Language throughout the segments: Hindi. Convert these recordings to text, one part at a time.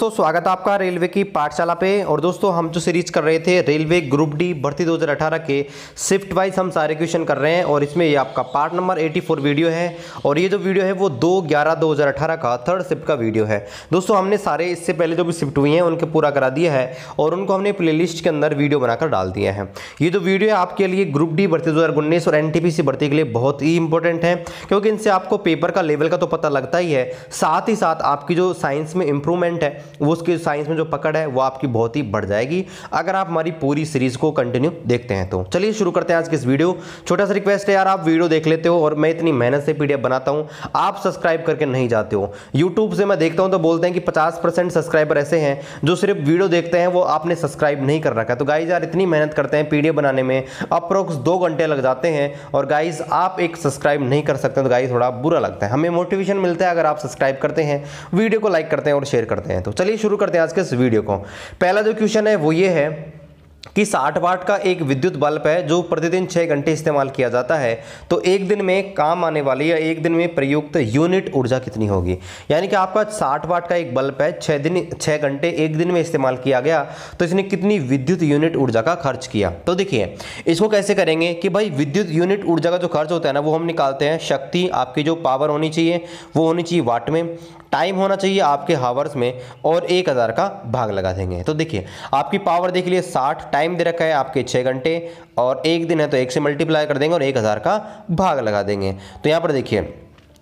दोस्तों स्वागत है आपका रेलवे की पाठशाला पे। और दोस्तों हम जो सीरीज कर रहे थे रेलवे ग्रुप डी भर्ती 2018 के शिफ्ट वाइज हम सारे क्वेश्चन कर रहे हैं और इसमें ये आपका पार्ट नंबर 84 वीडियो है। और ये जो वीडियो है वो 2/11/2018 का थर्ड शिफ्ट का वीडियो है। दोस्तों हमने सारे इससे पहले जो भी शिफ्ट हुई हैं उनके पूरा करा दिया है और उनको हमने प्लेलिस्ट के अंदर वीडियो बनाकर डाल दिया है। ये जो वीडियो है आपके लिए ग्रुप डी भर्ती 2019 और एनटीपीसी भर्ती के लिए बहुत ही इंपॉर्टेंट है, क्योंकि इनसे आपको पेपर का लेवल का तो पता लगता ही है, साथ ही साथ आपकी जो साइंस में इंप्रूवमेंट है वो उसके साइंस में जो पकड़ है वो आपकी बहुत ही बढ़ जाएगी अगर आप हमारी पूरी सीरीज को कंटिन्यू देखते हैं। तो चलिए शुरू करते हैं आज की इस वीडियो। छोटा सा रिक्वेस्ट है यार, आप वीडियो देख लेते हो और मैं इतनी मेहनत से पीडीएफ बनाता हूं, आप सब्सक्राइब करके नहीं जाते हो। यूट्यूब से मैं देखता हूं तो बोलते हैं कि 50% सब्सक्राइबर ऐसे हैं जो सिर्फ वीडियो देखते हैं, वो आपने सब्सक्राइब नहीं कर रखा है। तो गाइज यार इतनी मेहनत करते हैं पीडीएफ बनाने में, अप्रोक्स 2 घंटे लग जाते हैं और गाइज आप एक सब्सक्राइब नहीं कर सकते तो गाइज थोड़ा बुरा लगता है। हमें मोटिवेशन मिलता है अगर आप सब्सक्राइब करते हैं, वीडियो को लाइक करते हैं और शेयर करते हैं। तो चलिए शुरू करते हैं आज के इस वीडियो को। पहला जो क्वेश्चन है वो ये है कि 60 वाट का एक विद्युत बल्ब है जो प्रतिदिन 6 घंटे इस्तेमाल किया जाता है, तो एक दिन में काम आने वाली या एक दिन में प्रयुक्त यूनिट ऊर्जा कितनी होगी। यानी कि आपका 60 वाट का एक बल्ब है, 6 घंटे एक दिन में इस्तेमाल किया गया, तो इसने कितनी विद्युत यूनिट ऊर्जा का खर्च किया। तो देखिए इसको कैसे करेंगे कि भाई विद्युत यूनिट ऊर्जा का जो खर्च होता है ना वो हम निकालते हैं, शक्ति आपकी जो पावर होनी चाहिए वो होनी चाहिए वाट में, टाइम होना चाहिए आपके हावर्स में और 1000 का भाग लगा देंगे। तो देखिए आपकी पावर देख लिए 60, टाइम दे रखा है आपके 6 घंटे और एक दिन है तो 1 से मल्टीप्लाई कर देंगे और 1000 का भाग लगा देंगे। तो यहाँ पर देखिए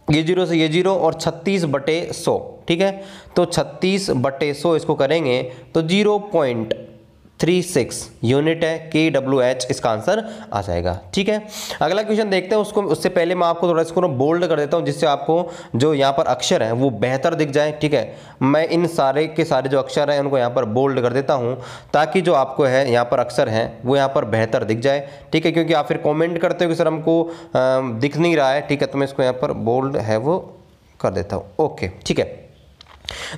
ये 0 से ये 0 और 36/100, ठीक है। तो 36/100 इसको करेंगे तो 0.36 यूनिट है, kWh इसका आंसर आ जाएगा, ठीक है। अगला क्वेश्चन देखते हैं उसको, उससे पहले मैं आपको थोड़ा इसको बोल्ड कर देता हूं जिससे आपको जो यहाँ पर अक्षर है वो बेहतर दिख जाए, ठीक है। मैं इन सारे के सारे जो अक्षर हैं उनको यहाँ पर बोल्ड कर देता हूँ ताकि जो आपको है यहाँ पर अक्षर हैं वो यहाँ पर बेहतर दिख जाए, ठीक है। क्योंकि आप फिर कॉमेंट करते हो कि सर हमको दिख नहीं रहा है, ठीक है। तो मैं इसको यहाँ पर बोल्ड है वो कर देता हूँ, ओके, ठीक है।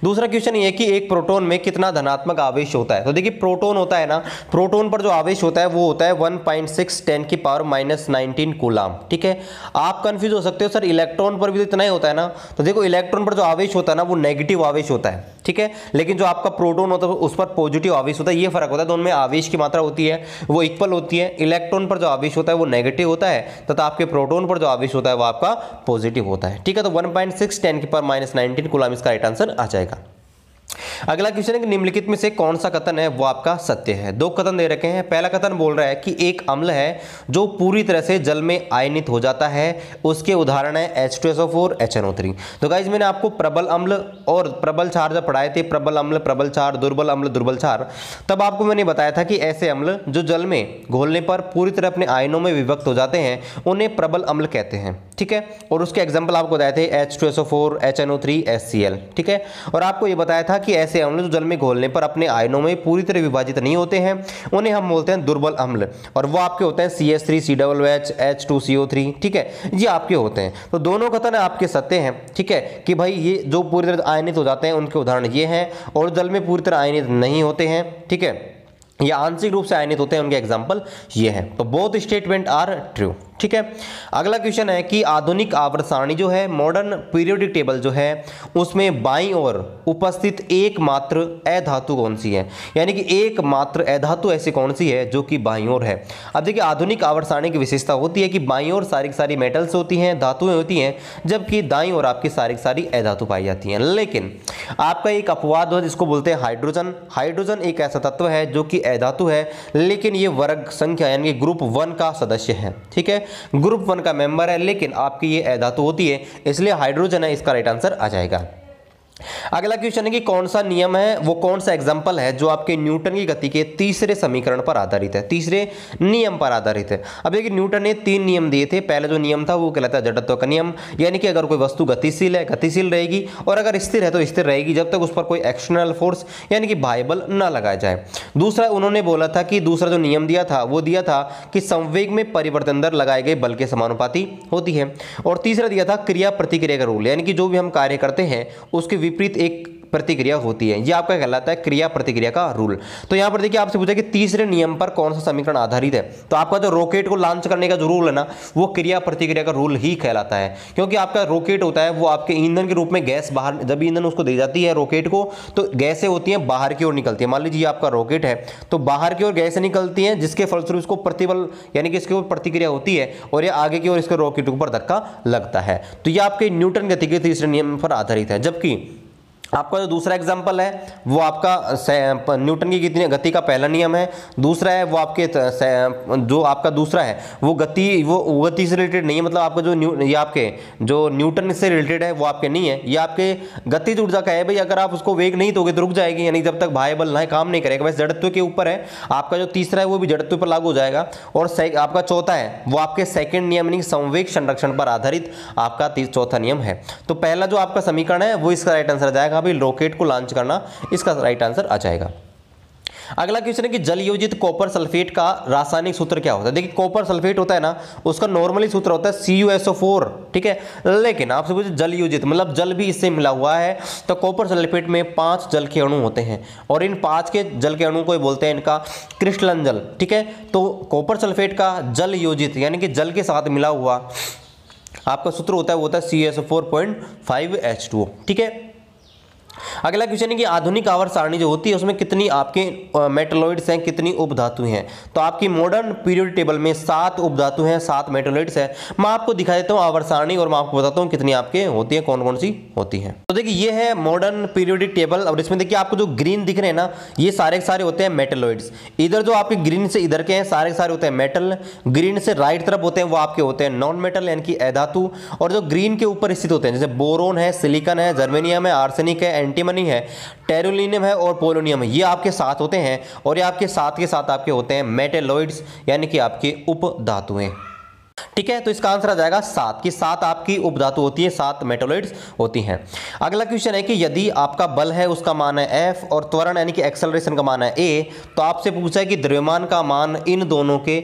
दूसरा क्वेश्चन ये कि एक प्रोटॉन में कितना धनात्मक आवेश होता है। तो देखिए प्रोटॉन होता है ना, प्रोटॉन पर जो आवेश होता है वो होता है 1.6 10⁻⁻19 कूलाम, ठीक है। आप कंफ्यूज हो सकते हो सर इलेक्ट्रॉन पर भी तो इतना ही होता है ना। तो देखो इलेक्ट्रॉन पर जो आवेश होता है ना वो नेगेटिव आवेश होता है, ठीक है। लेकिन जो आपका प्रोटॉन होता है उस पर पॉजिटिव आवेश होता है, ये फर्क होता है। दोनों में आवेश की मात्रा होती है वो इक्वल होती है। इलेक्ट्रॉन पर जो आवेश होता है वो नेगेटिव होता है तथा आपके प्रोटॉन पर जो आवेश होता है वो आपका पॉजिटिव होता है, ठीक है। तो 1.6 10⁻⁻19 कूलाम इसका राइट आंसर आ जाएगा। अगला क्वेश्चन है कि निम्नलिखित में से कौन सा कथन है वो आपका सत्य है। 2 कथन दे रखे हैं। पहला कथन बोल रहा है कि एक अम्ल है जो पूरी तरह से जल में आयनित हो जाता है, उसके उदाहरण है H2SO4 HNO3। तो गाइज मैंने आपको प्रबल अम्ल और प्रबल क्षार जब पढ़ाए थे, प्रबल अम्ल प्रबल क्षार, दुर्बल अम्ल दुर्बल क्षार, तब आपको मैंने बताया था कि ऐसे अम्ल जो जल में घोलने पर पूरी तरह अपने आयनों में विभक्त हो जाते हैं उन्हें प्रबल अम्ल कहते हैं, ठीक है। और उसके एग्जाम्पल आपको बताए थे H2SO4 HNO3 HCl, ठीक है। और आपको ये बताया था कि ऐसे अम्ल जो जल में घोलने पर अपने आयनों में पूरी तरह विभाजित नहीं होते हैं उन्हें हम बोलते हैं दुर्बल अम्ल, और वो आपके होते हैं CH3 COOH H2CO3, ठीक है। ये आपके होते हैं। तो दोनों कथन आपके सत्य हैं, ठीक है, कि भाई ये जो पूरी तरह आयनित हो जाते हैं उनके उदाहरण ये हैं, और जल में पूरी तरह आयनित नहीं होते हैं, ठीक है, या आंशिक रूप से आयनित होते हैं, उनके एग्जाम्पल ये हैं। तो बोथ स्टेटमेंट आर ट्रू, ठीक है। अगला क्वेश्चन है कि आधुनिक आवर्त सारणी जो है, मॉडर्न पीरियोडिक टेबल जो है, उसमें बाईं ओर उपस्थित एकमात्र अधातु कौन सी है। यानी कि एकमात्र अधातु ऐसी कौन सी है जो कि बाईं ओर है। अब देखिए आधुनिक आवर्त सारणी की विशेषता होती है कि बाईं ओर सारी की सारी मेटल्स होती हैं, धातुएं होती हैं, जबकि दाईं ओर आपकी सारी की सारी अधातु पाई जाती हैं। लेकिन आपका एक अपवाद है जिसको बोलते हैं हाइड्रोजन। हाइड्रोजन एक ऐसा तत्व है जो कि अधातु है, लेकिन ये वर्ग संख्या यानी कि ग्रुप 1 का सदस्य है, ठीक है, ग्रुप 1 का मेंबर है, लेकिन आपकी ये अधातु होती है, इसलिए हाइड्रोजन है, इसका राइट आंसर आ जाएगा। अगला क्वेश्चन है कि कौन सा नियम है, वो कौन सा एग्जांपल है जो आपके न्यूटन की गति के तीसरे समीकरण पर आधारित है, तीसरे नियम पर आधारित है। अब देखिए न्यूटन ने 3 नियम दिए थे। पहला जो नियम था वो कहलाता है जड़त्व का नियम, यानी कि अगर कोई वस्तु गतिशील है गतिशील रहेगी, और अगर स्थिर है तो स्थिर रहेगी जब तक उस पर कोई एक्सटर्नल फोर्स यानी कि बाह्य बल न लगाया जाए। दूसरा उन्होंने बोला था कि दूसरा जो नियम दिया था वो दिया था कि संवेग में परिवर्तन दर लगाए गए बल के समानुपाती होती है। और तीसरा दिया था क्रिया प्रतिक्रिया का रूल, यानी कि जो भी हम कार्य करते हैं उसके विपरीत एक प्रतिक्रिया होती है। ये आपका कहलाता है क्रिया प्रतिक्रिया का रूल। तो यहाँ पर देखिए आपसे पूछा कि तीसरे नियम पर कौन सा समीकरण आधारित है, तो आपका जो रॉकेट को लॉन्च करने का जो रूल है ना, वो क्रिया प्रतिक्रिया का रूल ही कहलाता है। क्योंकि आपका रॉकेट होता है वो आपके ईंधन के रूप में गैस बाहर, जब ईंधन उसको दी जाती है रॉकेट को, तो गैसें होती हैं बाहर की ओर निकलती है। मान लीजिए आपका रॉकेट है तो बाहर की ओर गैसें निकलती हैं, जिसके फलस्वरूप इसको प्रतिबल यानी कि इसके ऊपर प्रतिक्रिया होती है और ये आगे की ओर इसके रॉकेट के ऊपर धक्का लगता है। तो ये आपके न्यूटन गति के तीसरे नियम पर आधारित है। जबकि आपका जो दूसरा एग्जाम्पल है वो आपका न्यूटन की कितनी गति का पहला नियम है। दूसरा है वो आपके जो आपका दूसरा है वो गति से रिलेटेड नहीं है, मतलब आपका जो ये आपके जो न्यूटन से रिलेटेड है वो आपके नहीं है, ये आपके गतिज ऊर्जा का है। भाई अगर आप उसको वेग नहीं दोगे तो रुक जाएगी, यानी जब तक भाई बल ना काम नहीं करेगा। वैसे जड़त्व के ऊपर है। आपका जो तीसरा है वो भी जड़त्व पर लागू हो जाएगा। और आपका चौथा है वो आपके सेकंड नियम यानी संवेग संरक्षण पर आधारित आपका चौथा नियम है। तो पहला जो आपका समीकरण है वो इसका राइट आंसर आ जाएगा। अभी रॉकेट को लॉन्च करना, इसका राइट आंसर आ जाएगा। अगला क्वेश्चन है कि जल योजित कॉपर सल्फेट का रासायनिक सूत्र क्या होता है। देखिए कॉपर सल्फेट होता है ना, उसका नॉर्मली सूत्र होता है CuSO4, ठीक है। लेकिन आपसे पूछे जल योजित मतलब जल भी इससे मिला हुआ है, तो कॉपर सल्फेट में 5 जल के अणु होते हैं और इन 5 के जल के अणु को बोलते हैं इनका क्रिस्टलन जल, ठीक है। तो कॉपर सल्फेट का जल योजित यानी कि जल के साथ मिला हुआ आपका सूत्र होता है वो होता है CuSO4.5H2O, ठीक है। अगला क्वेश्चन है कि आधुनिक आवर्त सारणी जो होती है उसमें कितनी आपके मेटलॉइड्स हैं, कितनी उपधातु हैं। तो आपकी मॉडर्न पीरियड टेबल में 7 उपधातु हैं, 7 मेटलॉइड्स हैं। मैं आपको दिखा देता हूं आवर्त सारणी और मैं आपको बताता हूं कितनी आपके होती है, कौन कौन सी होती हैं। तो देखिए ये है मॉडर्न पीरियोडिक टेबल और इसमें देखिए आपको जो ग्रीन दिख रहे हैं ना, ये सारे के सारे होते हैं मेटलॉइड्स। इधर जो आपके ग्रीन से इधर के हैं सारे के सारे होते हैं मेटल, ग्रीन से राइट तरफ होते हैं वो आपके होते हैं नॉन मेटल यानी कि अधातु, और जो ग्रीन के ऊपर स्थित होते हैं जैसे बोरोन है, सिलिकॉन है, जर्मेनियम है, आर्सेनिक है, एंटीमनी है, टेरुलिनियम है और पोलोनियम है, ये आपके साथ होते हैं। और ये आपके साथ के साथ आपके होते हैं मेटेलॉइड्स यानी कि आपके उपधातुएं, ठीक है। तो इसका आंसर आ जाएगा 7 की 7 आपकी उपधातु होती है, 7 मेटलॉइड्स होती हैं। अगला क्वेश्चन है कि यदि आपका बल है उसका मान है F और त्वरण यानी कि एक्सेलरेशन का मान है A, तो आपसे पूछा है कि द्रव्यमान का मान इन दोनों के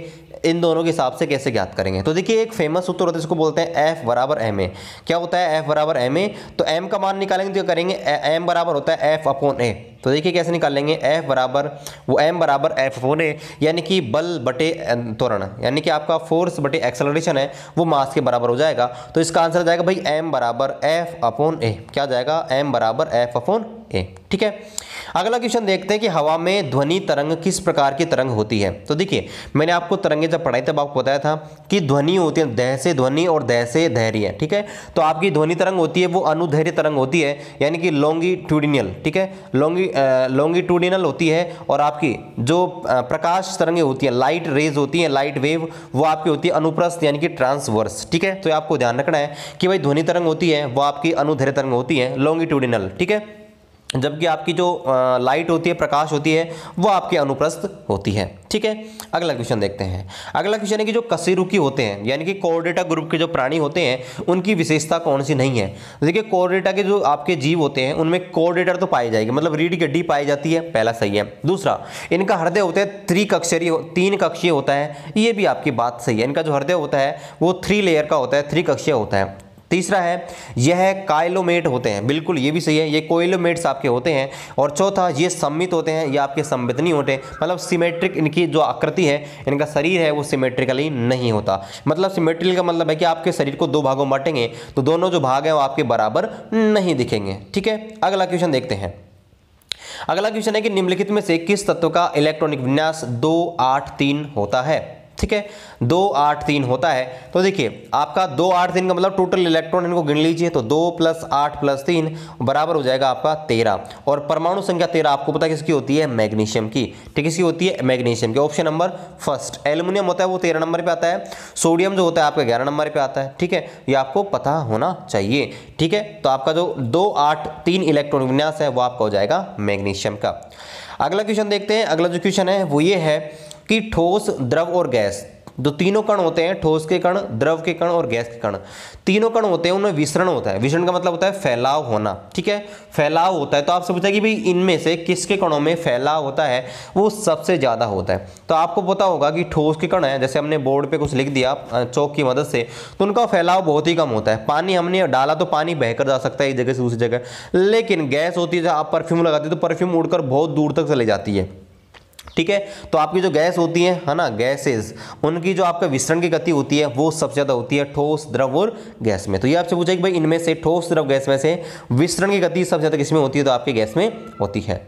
हिसाब से कैसे ज्ञात करेंगे। तो देखिए एक फेमस सूत्र होता है इसको बोलते हैं F बराबर ma। क्या होता है F बराबर ma? तो m का मान निकालेंगे तो करेंगे m बराबर होता है F अपॉन a। तो देखिए कैसे निकालेंगे, F बराबर वो m बराबर F अपॉन a यानी कि बल बटे त्वरण यानी कि आपका फोर्स बटे एक्सेलरेशन है वो मास के बराबर हो जाएगा। तो इसका आंसर आ जाएगा भाई m बराबर F अपॉन a। क्या जाएगा, m बराबर F अपॉन a, ठीक है। अगला क्वेश्चन देखते हैं कि हवा में ध्वनि तरंग किस प्रकार की तरंग होती है। तो देखिए मैंने आपको तरंगे जब पढ़ाई तब आपको बताया था कि ध्वनि होती है दैह से ध्वनि और दैह से धैर्य, ठीक है। तो आपकी ध्वनि तरंग होती है वो अनुदैर्घ्य तरंग होती है यानी कि लॉन्गिट्यूडिनल, ठीक है, लॉन्गिट्यूडिनल होती है। और आपकी जो प्रकाश तरंगें होती हैं, लाइट रेज होती हैं, लाइट वेव, वो आपकी होती है अनुप्रस्थ यानी कि ट्रांसवर्स, ठीक है। तो आपको ध्यान रखना है कि भाई ध्वनि तरंग होती है वो आपकी अनुदैर्घ्य तरंग होती है लॉन्गिट्यूडिनल, ठीक है। जबकि आपकी जो लाइट होती है, प्रकाश होती है, वो आपके अनुप्रस्थ होती है, ठीक है। अगला क्वेश्चन देखते हैं। अगला क्वेश्चन है कि जो कशेरुकी होते हैं यानी कि कोर्डेटा ग्रुप के जो प्राणी होते हैं उनकी विशेषता कौन सी नहीं है। देखिए कोर्डेटा के जो आपके जीव होते हैं उनमें कोर्डेटर तो पाई जाएगी, मतलब रीढ़ की हड्डी पाई जाती है, पहला सही है। दूसरा इनका हृदय होता है 3 कक्षीय होता है, ये भी आपकी बात सही है। इनका जो हृदय होता है वो 3 लेयर का होता है, 3 कक्षीय होता है। तीसरा है यह काइलोमेट होते हैं, बिल्कुल ये भी सही है, ये कोइलोमेट्स आपके होते हैं। और चौथा ये सम्मित होते हैं, ये आपके संवितनी होते हैं, मतलब सिमेट्रिक इनकी जो आकृति है, इनका शरीर है वो सिमेट्रिकली नहीं होता। मतलब सिमेट्रिकल का मतलब है कि आपके शरीर को 2 भागों में बांटेंगे तो दोनों जो भाग हैं वो आपके बराबर नहीं दिखेंगे, ठीक है। अगला क्वेश्चन देखते हैं। अगला क्वेश्चन है कि निम्नलिखित में से किस तत्व का इलेक्ट्रॉनिक विन्यास 2 8 3 होता है, ठीक है। 2 8 3 होता है। तो देखिए आपका 2 8 3 का मतलब टोटल इलेक्ट्रॉन इनको गिन लीजिए, तो 2 + 8 + 3 बराबर हो जाएगा आपका 13। और परमाणु संख्या 13 आपको पता है किसकी होती है, मैग्नीशियम की, ठीक, किसकी होती है, मैग्नीशियम की। Option number first. एल्युमिनियम होता है वो 13 नंबर पे आता है, सोडियम जो होता है आपका 11 नंबर पे आता है, ठीक है। ये आपको पता होना चाहिए, ठीक है। तो आपका जो 2 8 3 इलेक्ट्रॉन विन्यास है वो आपका हो जाएगा मैग्नीशियम का। अगला क्वेश्चन देखते हैं। अगला जो क्वेश्चन है वो ये है कि ठोस, द्रव और गैस जो तीनों कण होते हैं, ठोस के कण, द्रव के कण और गैस के कण, तीनों कण होते हैं, उनमें विसरण होता है। विसरण का मतलब होता है फैलाव होना, ठीक है, फैलाव होता है। तो आपसे पूछा कि भाई इनमें से किसके कणों में फैलाव होता है, वो सबसे ज्यादा होता है। तो आपको पता होगा कि ठोस के कण है, जैसे हमने बोर्ड पे कुछ लिख दिया चौक की मदद से, तो उनका फैलाव बहुत ही कम होता है। पानी हमने डाला तो पानी बहकर जा सकता है एक जगह से दूसरी जगह, लेकिन गैस होती है, आप परफ्यूम लगाते हो तो परफ्यूम उड़कर बहुत दूर तक चली जाती है, ठीक है। तो आपकी जो गैस होती है ना, गैसेस, उनकी जो आपका विसरण की गति होती है वो सबसे ज्यादा होती है ठोस, द्रव और गैस में। तो ये आपसे पूछा कि भाई इनमें से ठोस, द्रव, गैस में से विसरण की गति सबसे ज्यादा किसमें होती है, तो आपके गैस में होती है।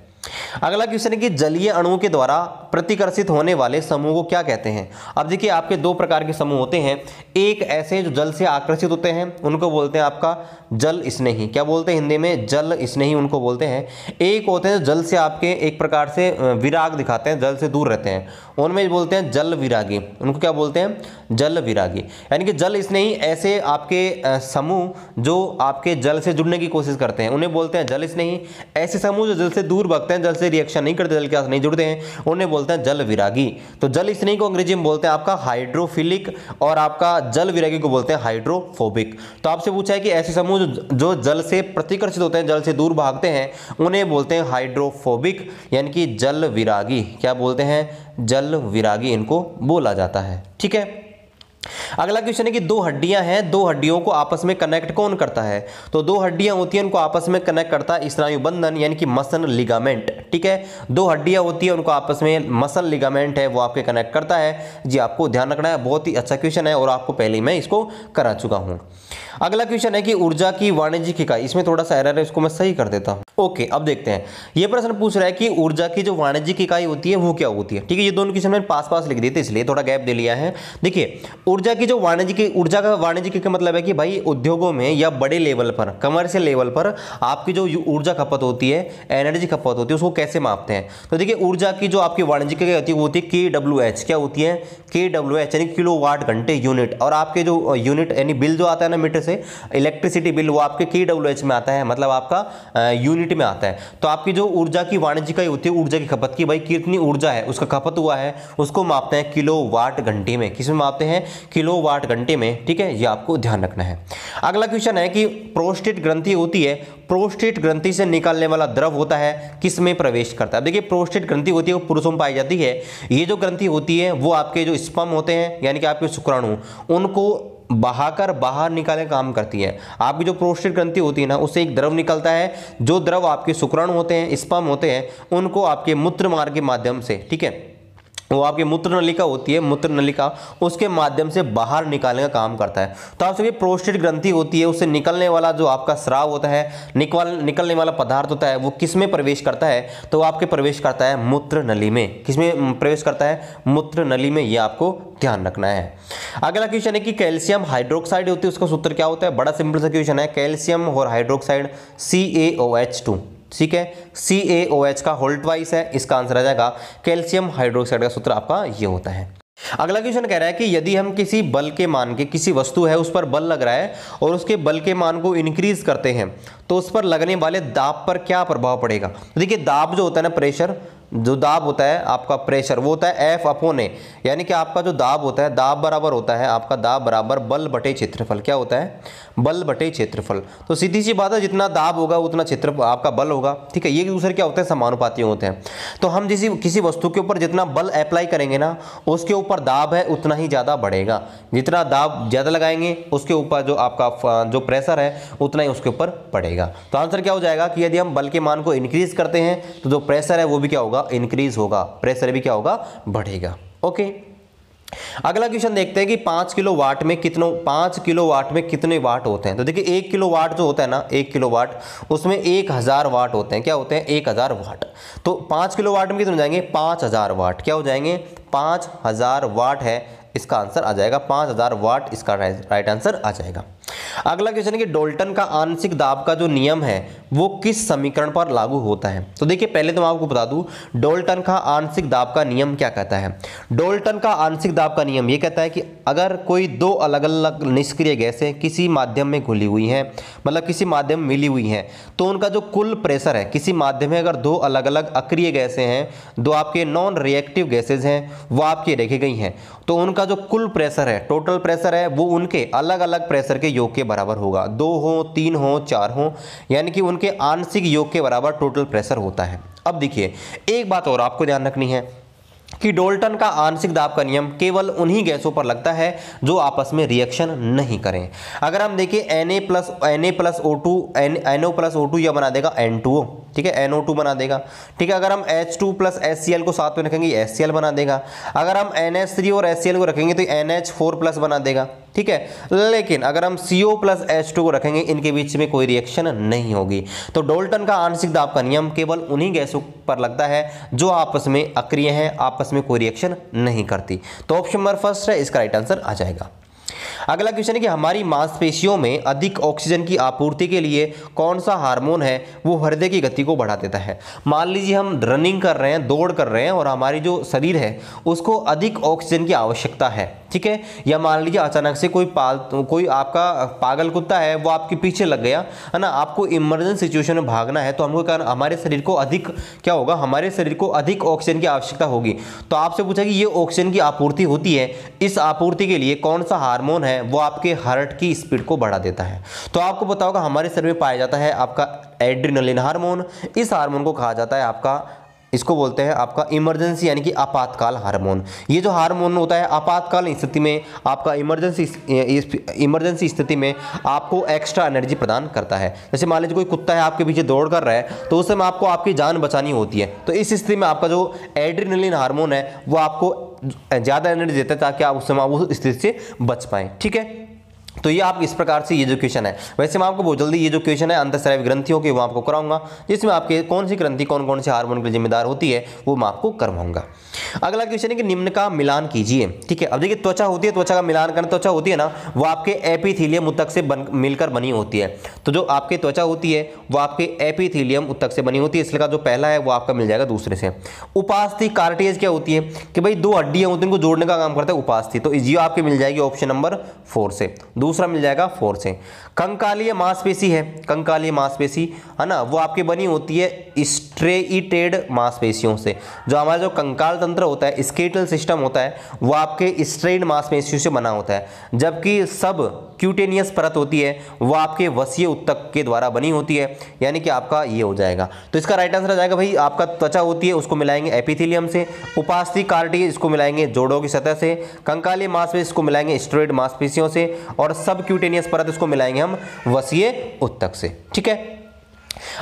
अगला क्वेश्चन है कि जलीय अणुओं के द्वारा प्रतिकर्षित होने वाले समूह को क्या कहते हैं। अब देखिए आपके दो प्रकार के समूह होते हैं, एक ऐसे जो जल से आकर्षित होते हैं, उनको बोलते हैं आपका जल स्नेही, क्या बोलते हैं हिंदी में, जल स्नेही उनको बोलते हैं। एक होते हैं जल से आपके एक प्रकार से विराग दिखाते हैं, जल से दूर रहते हैं, उनमें बोलते हैं जल विरागी, उनको क्या बोलते हैं, जल विरागी। यानी कि जल स्नेही ऐसे आपके समूह जो आपके जल से जुड़ने की कोशिश करते हैं, उन्हें बोलते हैं जल स्नेही। ऐसे समूह जो जल से दूर भागते हैं, जल से रिएक्शन नहीं करते, जल के साथ नहीं जुड़ते हैं, उन्हें बोलते हैं जल विरागी। तो जल स्नेही को अंग्रेजी में बोलते हैं आपका हाइड्रोफिलिक, और आपका जल विरागी को बोलते हैं हाइड्रोफोबिक। तो आपसे पूछा है कि ऐसे समूह जो जल से प्रतिकर्षित होते हैं, जल से दूर भागते हैं, उन्हें बोलते हैं हाइड्रोफोबिक, यानी कि जल विरागी। क्या बोलते हैं, जल विरागी इनको बोला जाता है, ठीक है। अगला क्वेश्चन है कि दो हड्डियां हैं, दो हड्डियों को आपस में कनेक्ट कौन करता है। तो दो हड्डियां होती हैं, उनको आपस में कनेक्ट करता है स्नायु बंधन, यानी कि मसल लिगामेंट, ठीक है। दो हड्डियां होती है, उनको आपस में मसल लिगामेंट है वो आपके कनेक्ट करता है। जी आपको ध्यान रखना है, बहुत ही अच्छा क्वेश्चन है और आपको पहले ही मैं इसको करा चुका हूं। अगला क्वेश्चन है कि ऊर्जा की वाणिज्यिक इकाई, इसमें थोड़ा सा एरर है, इसको मैं सही कर देता हूं। ओके, अब देखते हैं। ये प्रश्न पूछ रहा है कि ऊर्जा की जो वाणिज्यिक इकाई होती है वो क्या होती है, ठीक है। ये दोनों क्वेश्चन मैंने पास पास लिख दिए थे, इसलिए थोड़ा गैप दे लिया है। देखिए ऊर्जा की जो ऊर्जा का वाणिज्यिक का मतलब है कि भाई उद्योगों में या बड़े लेवल पर, कमर्शियल लेवल पर आपकी जो ऊर्जा खपत होती है, एनर्जी खपत होती है, उसको कैसे मापते हैं। तो देखिए ऊर्जा की जो आपकी वाणिज्यिक इकाई होती है वो होती है KWH। क्या होती है, KWH यानी किलोवाट घंटे यूनिट। और आपके जो यूनिट यानी बिल जो आता है ना मीटर से, इलेक्ट्रिसिटी बिल, वो आपके KWH में आता है, मतलब आपका यूनिट में आता है। तो आपकी जो ऊर्जा की वाणिज्यिक इकाई होती है ऊर्जा की खपत की, भाई कितनी ऊर्जा है उसका खपत हुआ है, उसको मापते हैं किलोवाट घंटे में। किसमें मापते हैं, किलोवाट घंटे में, ठीक है। ये आपको ध्यान रखना है। अगला क्वेश्चन है कि प्रोस्टेट ग्रंथि होती है, प्रोस्टेट ग्रंथि से निकलने वाला द्रव होता है किसमें प्रवेश करता है। देखिए प्रोस्टेट ग्रंथि होती है वो पुरुषों में पाई जाती है। ये जो ग्रंथि होती है वो आपके जो स्पर्म होते हैं, यानी कि आपके शुक्राणु, उनको बहाकर बाहर निकालने का काम करती है। आपकी जो प्रोस्टेट ग्रंथि होती है ना, उससे एक द्रव निकलता है, जो द्रव आपके शुक्राणु होते हैं, स्पर्म होते हैं, उनको आपके मूत्र मार्ग के माध्यम से, ठीक है, वो आपकी मूत्र नलिका होती है, मूत्र नलिका, उसके माध्यम से बाहर निकालने का काम करता है। तो आपसे प्रोस्टेट ग्रंथि होती है, उससे निकलने वाला जो आपका स्राव होता है, निकलने वाला पदार्थ होता है, वो किस में प्रवेश करता है, तो आपके प्रवेश करता है मूत्र नली में। किस में प्रवेश करता है, मूत्र नली में। ये आपको ध्यान रखना है। अगला क्वेश्चन है कि कैल्शियम हाइड्रोक्साइड होती है, उसका सूत्र क्या होता है। बड़ा सिंपल सा क्वेश्चन है, कैल्शियम और हाइड्रोक्साइड CaOH2, ठीक है। CaOH का होल ट्वाइस है, इसका आंसर आ जाएगा कैल्शियम हाइड्रोक्साइड का सूत्र आपका ये होता है। अगला क्वेश्चन कह रहा है कि यदि हम किसी बल के मान के, किसी वस्तु है उस पर बल लग रहा है और उसके बल के मान को इंक्रीज करते हैं तो उस पर लगने वाले दाब पर क्या प्रभाव पड़ेगा। देखिए दाब जो होता है ना, प्रेशर, जो दाब होता है आपका प्रेशर, वो होता है F/A, यानी कि आपका जो दाब होता है, दाब बराबर होता है आपका, दाब बराबर बल बटे क्षेत्रफल। क्या होता है, बल बटे क्षेत्रफल। तो सीधी सी बात है, जितना दाब होगा उतना क्षेत्र आपका बल होगा, ठीक है। ये एक दूसरे क्या होते हैं, समानुपाती होते हैं। तो हम किसी वस्तु के ऊपर जितना बल अप्लाई करेंगे ना, उसके ऊपर दाब है उतना ही ज़्यादा बढ़ेगा। जितना दाब ज़्यादा लगाएंगे उसके ऊपर जो आपका जो प्रेशर है उतना ही उसके ऊपर बढ़ेगा। तो आंसर क्या हो जाएगा कि यदि हम बल के मान को इंक्रीज करते हैं तो जो प्रेशर है वो भी क्या होगा, इंक्रीज होगा, प्रेशर भी क्या होगा, बढ़ेगा। ओके, अगला क्वेश्चन देखते हैं कि 5 किलोवाट में कितने वाट होते हैं। तो देखिए 1 किलोवाट जो होता है ना, 1 किलोवाट, उसमें 1000 वाट होते हैं। क्या होते हैं, 1000 वाट। तो 5 किलोवाट में कितने हो जाएंगे, 5000 वाट। क्या हो जाएंगे, 5000 वाट है इसका आंसर आ जाएगा, 5000 वाट इसका राइट आंसर आ जाएगा। अगला क्वेश्चन है कि डाल्टन का आंशिक दाब का जो नियम है वो किस समीकरण पर लागू होता है। तो देखिए पहले तो मैं आपको बता दूं डाल्टन का आंशिक दाब का नियम क्या कहता है। डाल्टन का आंशिक दाब का नियम ये कहता है कि अगर कोई दो अलग अलग निष्क्रिय गैसें किसी माध्यम में घुली हुई हैं, मतलब किसी माध्यम में मिली हुई हैं, तो उनका जो कुल प्रेशर है, किसी माध्यम में अगर दो अलग अलग अक्रिय गैसें हैं, दो आपके नॉन रिएक्टिव गैसेज हैं, वो आपकी रखी गई हैं, तो उनका जो कुल प्रेशर है, टोटल प्रेशर है, वो उनके अलग अलग प्रेशर के योग के बराबर होगा। 2 हो, 3 हो, 4 हो, यानी कि उनके आंशिक योग के बराबर टोटल प्रेशर होता है। अब देखिए एक बात और आपको ध्यान रखनी है कि डाल्टन का आंशिक दाब का नियम केवल उन्हीं गैसों पर लगता है जो आपस में रिएक्शन नहीं करें। अगर हम देखें Na+O2 NO प्लस O2 यह बना देगा N2O, ठीक है, NO2 बना देगा, ठीक है। अगर हम H2 प्लस HCl को साथ में रखेंगे HCl बना देगा। अगर हम NH3 और HCl को रखेंगे तो NH4 प्लस बना देगा, ठीक है। लेकिन अगर हम CO प्लस H2 को रखेंगे इनके बीच में कोई रिएक्शन नहीं होगी। तो डाल्टन का आंशिक दाब का नियम केवल उन्हीं गैसों पर लगता है जो आपस में अक्रिय हैं, आपस में कोई रिएक्शन नहीं करती। तो ऑप्शन नंबर फर्स्ट है इसका राइट आंसर आ जाएगा। अगला क्वेश्चन है कि हमारी मांसपेशियों में अधिक ऑक्सीजन की आपूर्ति के लिए कौन सा हार्मोन है वो हृदय की गति को बढ़ा देता है। मान लीजिए हम रनिंग कर रहे हैं, दौड़ कर रहे हैं और हमारी जो शरीर है उसको अधिक ऑक्सीजन की आवश्यकता है, ठीक है। या मान लीजिए अचानक से कोई आपका पागल कुत्ता है वो आपके पीछे लग गया है ना, आपको इमरजेंसी सिचुएशन में भागना है, तो हमको क्या हमारे शरीर को अधिक क्या होगा, हमारे शरीर को अधिक ऑक्सीजन की आवश्यकता होगी। तो आपसे पूछा कि ये ऑक्सीजन की आपूर्ति होती है, इस आपूर्ति के लिए कौन सा हार्मोन है वो आपके हार्ट की स्पीड को बढ़ा देता है। तो आपको पता होगा हमारे शरीर में पाया जाता है आपका एड्रेनलिन हार्मोन। इस हार्मोन को कहा जाता है आपका, इसको बोलते हैं आपका इमरजेंसी यानी कि आपातकाल हार्मोन। ये जो हार्मोन होता है आपातकाल स्थिति में आपका इमरजेंसी स्थिति में आपको एक्स्ट्रा एनर्जी प्रदान करता है। जैसे मान लीजिए कोई कुत्ता है आपके पीछे दौड़ कर रहा है तो उस समय आपको आपकी जान बचानी होती है, तो इस स्थिति में आपका जो एड्रेनलिन हार्मोन है वो आपको ज़्यादा एनर्जी देता है ताकि आप उस समय उस स्थिति से बच पाएँ, ठीक है। तो ये आप इस प्रकार से ये जो क्वेश्चन है, वैसे मैं आपको बहुत जल्दी ये जो क्वेश्चन है अंतःस्रावी ग्रंथियों के वो आपको कराऊंगा, जिसमें आपके कौन सी ग्रंथि कौन कौन से हार्मोन के लिए जिम्मेदार होती है वो मैं आपको करवाऊंगा। अगला क्वेश्चन है कि निम्न का मिलान कीजिए, ठीक है। अब देखिए त्वचा होती है, त्वचा का मिलान करना, त्वचा होती है ना वो आपके एपिथेलियम ऊतक से मिलकर बनी होती है। तो जो आपकी त्वचा होती है वो आपके एपिथेलियम ऊतक से बनी होती है, इसलिए का जो पहला है वो आपका मिल जाएगा दूसरे से। उपास्थि कार्टिलेज क्या होती है कि भाई दो हड्डियां होती हैं उनको जोड़ने का काम करता है उपास्थि, तो ये आपकी मिल जाएगी ऑप्शन नंबर 4 से, दूसरा मिल जाएगा 4 से। कंकालीय मांसपेशी है, कंकालीय मांसपेशी है ना वो आपकी बनी होती है स्ट्रेइटेड मांसपेशियों से। जो हमारा जो कंकाल तंत्र होता है, स्केलेटल सिस्टम होता है, वो आपके स्ट्रेइड मांसपेशियों से बना होता है, जबकि सब क्यूटेनियस परत होती है वो आपके वसीय ऊतक के द्वारा बनी होती है, यानी कि आपका ये हो जाएगा। तो इसका राइट आंसर आ जाएगा भाई आपका त्वचा होती है उसको मिलाएंगे एपिथेलियम से, उपास्थि कार्टिलेज इसको मिलाएंगे जोड़ों की सतह से, कंकालीय मांसपेशी इसको मिलाएंगे स्ट्रेइड मांसपेशियों से, और सब क्यूटेनियस परत इसको मिलाएंगे हम वसीय ऊतक से, ठीक है।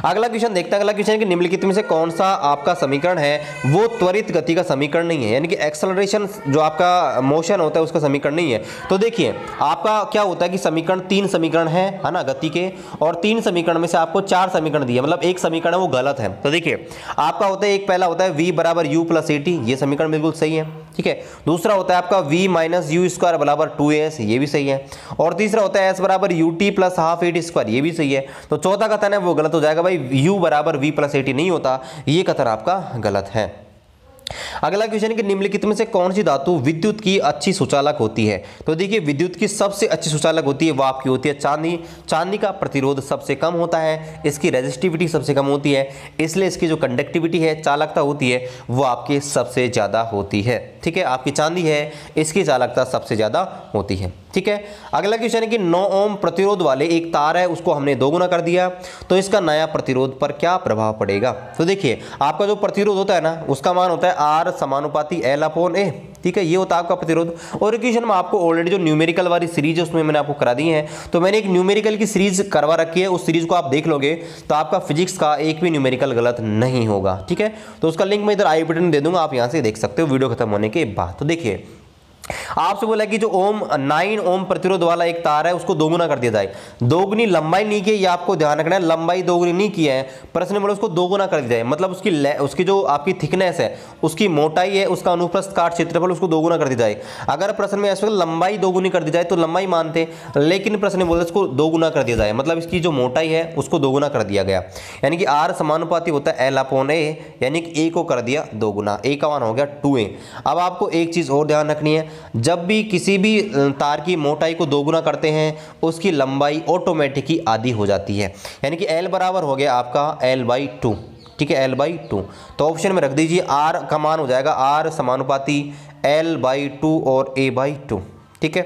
अगला क्वेश्चन देखते हैं। अगला क्वेश्चन है कि निम्नलिखित में से कौन सा आपका समीकरण है वो त्वरित गति का समीकरण नहीं है, यानी कि एक्सेलरेशन जो आपका मोशन होता है उसका समीकरण नहीं है। तो देखिए आपका क्या होता है कि समीकरण 3 समीकरण है ना गति के, और 3 समीकरण में से आपको 4 समीकरण दिए, मतलब एक समीकरण है वो गलत है। तो देखिए आपका होता है एक पहला होता है v बराबर u प्लस at, ये समीकरण बिल्कुल सही है, ठीक है। दूसरा होता है आपका v माइनस यू स्क्वायर बराबर 2as, ये भी सही है। और तीसरा होता है s बराबर ut plus half at square, ये भी सही है। तो चौथा कथन है वो गलत हो जाएगा भाई, u बराबर v प्लस 80 नहीं होता, ये कथन आपका गलत है। अगला क्वेश्चन है कि निम्नलिखित में से कौन सी धातु विद्युत की अच्छी सुचालक होती है। तो देखिए विद्युत की सबसे अच्छी सुचालक होती है वो आपकी होती है चांदी। चांदी का प्रतिरोध सबसे कम होता है, इसकी रेजिस्टिविटी सबसे कम होती है, इसलिए इसकी जो कंडक्टिविटी है, चालकता होती है वो आपकी सबसे ज़्यादा होती है, ठीक है। आपकी चांदी है इसकी चालकता सबसे ज़्यादा होती है, ठीक है। अगला क्वेश्चन है कि 9 ओम प्रतिरोध वाले एक तार है उसको हमने 2 गुना कर दिया, तो इसका नया प्रतिरोध पर क्या प्रभाव पड़ेगा। तो देखिए आपका जो प्रतिरोध होता है ना उसका मान होता है R समानुपाती L/A, ठीक है। ये होता है आपका प्रतिरोध। और क्वेश्चन में आपको ऑलरेडी जो न्यूमेरिकल वाली सीरीज है उसमें मैंने आपको करा दी है, तो मैंने एक न्यूमेरिकल की सीरीज करवा रखी है, उस सीरीज को आप देख लोगे तो आपका फिजिक्स का एक भी न्यूमेरिकल गलत नहीं होगा, ठीक है। तो उसका लिंक मैं इधर आई बटन दे दूंगा, आप यहाँ से देख सकते हो वीडियो खत्म होने के बाद। तो देखिए आपसे बोला कि जो ओम 9 ओम प्रतिरोध वाला एक तार है उसको दोगुना कर दिया जाए। दोगुनी लंबाई नहीं की, ये आपको ध्यान रखना है, लंबाई दोगुनी नहीं की है, प्रश्न में बोला उसको दोगुना कर दिया जाए, मतलब उसकी जो आपकी थिकनेस है, उसकी मोटाई है, उसका अनुप्रस्थ काट क्षेत्रफल उसको दोगुना कर दिया जाए। अगर प्रश्न में ऐसा लंबाई दोगुनी कर दी जाए तो लंबाई मानते, लेकिन प्रश्न में बोला इसको दोगुना कर दिया जाए, मतलब इसकी जो मोटाई है उसको दोगुना कर दिया गया, यानी कि आर समानुपाती होता है एल अपॉन ए, यानी कि ए को कर दिया दोगुना, ए का मान हो गया 2a। अब आपको एक चीज और ध्यान रखनी है, जब भी किसी भी तार की मोटाई को दोगुना करते हैं उसकी लंबाई ऑटोमेटिक ही आधी हो जाती है, यानी कि L बराबर हो गया आपका L/2, ठीक है, L/2। तो ऑप्शन में रख दीजिए R का मान हो जाएगा R समानुपाती L/2 और A/2, ठीक है,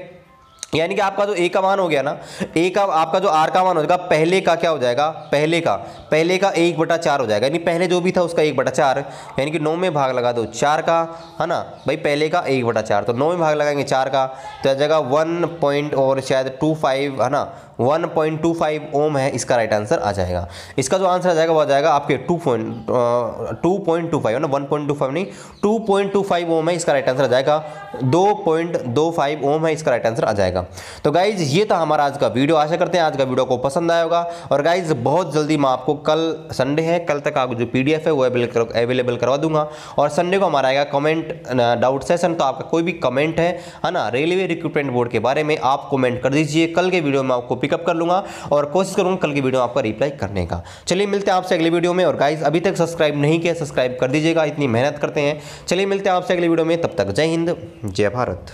यानी कि आपका जो ए का मान हो गया ना, ए का आपका जो आर का मान हो जाएगा, पहले का क्या हो जाएगा, पहले का 1/4 हो जाएगा, यानी पहले जो भी था उसका 1/4, यानी कि 9 में भाग लगा दो 4 का, है ना भाई, पहले का 1/4, तो 9 में भाग लगाएंगे 4 का, तो आ जाएगा 1 और शायद 25, है ना, 1.25 ओम है इसका राइट आंसर आ जाएगा। इसका जो आंसर आ जाएगा वो आ जाएगा आपके 2.25, है ना, 1.25 नहीं, 2.25 ओम है इसका राइट आंसर आ जाएगा, 2.25 ओम है इसका राइट आंसर आ जाएगा। तो गाइज ये था हमारा आज का वीडियो, आशा करते हैं आज का वीडियो को पसंद आया होगा। और गाइज बहुत जल्दी मैं आपको, कल संडे है, कल तक आपको जो PDF है वो अवेलेबल करवा दूंगा, और संडे को हमारा आएगा कमेंट डाउट सेशन। तो आपका कोई भी कमेंट है ना रेलवे रिक्रूटमेंट बोर्ड के बारे में, आप कमेंट कर दीजिए, कल के वीडियो में आपको पिकअप कर लूंगा और कोशिश करूंगा कल की वीडियो में आपका रिप्लाई करने का। चलिए मिलते हैं आपसे अगले वीडियो में, और गाइज अभी तक सब्सक्राइब नहीं किया सब्सक्राइब कर दीजिएगा, इतनी मेहनत करते हैं। चलिए मिलते हैं आपसे अगले वीडियो में, तब तक जय हिंद जय भारत।